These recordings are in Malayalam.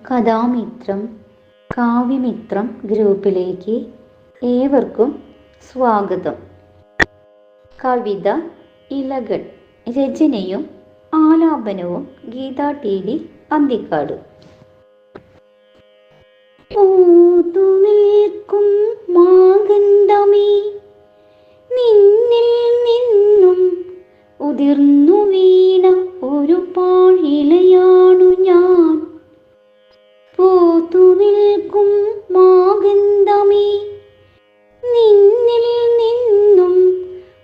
കഥാമിത്രം കാവ്യമിത്രം ഗ്രൂപ്പിലേക്ക് ഏവർക്കും സ്വാഗതം. കവിത ഇലകൾ, രചനയും ആലാപനവും ഗീത ടി.വി. അന്തിക്കാട്. പൂത്തുനിൽക്കും മാഗന്ധമേ, നിന്നിൽ നിന്നും ഉതിർന്നു വീണ ഒരു പാഴിലയാണു ഞാൻ. പൂത്തുനിൽക്കും മാഗന്ധമേ, നിന്നിൽ നിന്നും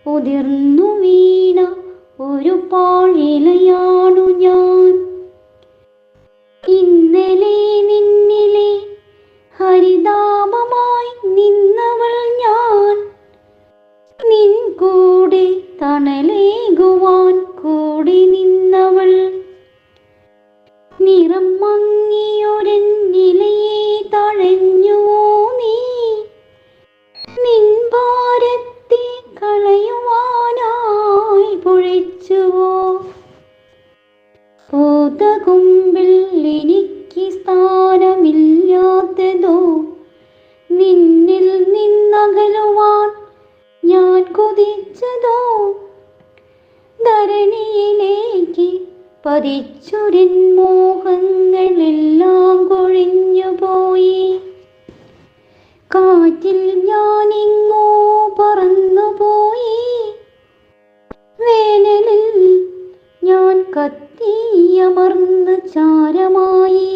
ഉതിർന്നു വീണ ഒരു പാഴിലയാണു ഞാൻ. ഇന്നലെ നിന്നിലെ ഹരിതാപമായി നിന്നവൾ ഞാൻ, നിൻ കൂടെ തണലേകുവാൻ കൂടി നിന്നവൾ. നിറം മങ്ങിയൊരെന്നിലയെ തഴഞ്ഞുവോ നീ, നിൻ ഭാരത്തെ കളയുവാനായി പൊഴിച്ചുവോ. പൂതകുമ്പിൽ എനിക്ക് സ്ഥാനമില്ലാത്തതോ, നിന്നിൽ നിന്നകലുവാൻ ഞാൻ കൊതിച്ചതോ. ധരണിയിലേക്ക് പതിച്ചൊരിൻ മോഹങ്ങളെല്ലാം കൊഴിഞ്ഞുപോയി. കാറ്റിൽ ഞാനിങ്ങോ പറന്നുപോയി. വേനലിൽ ഞാൻ കത്തിയമർന്ന ചാരമായി.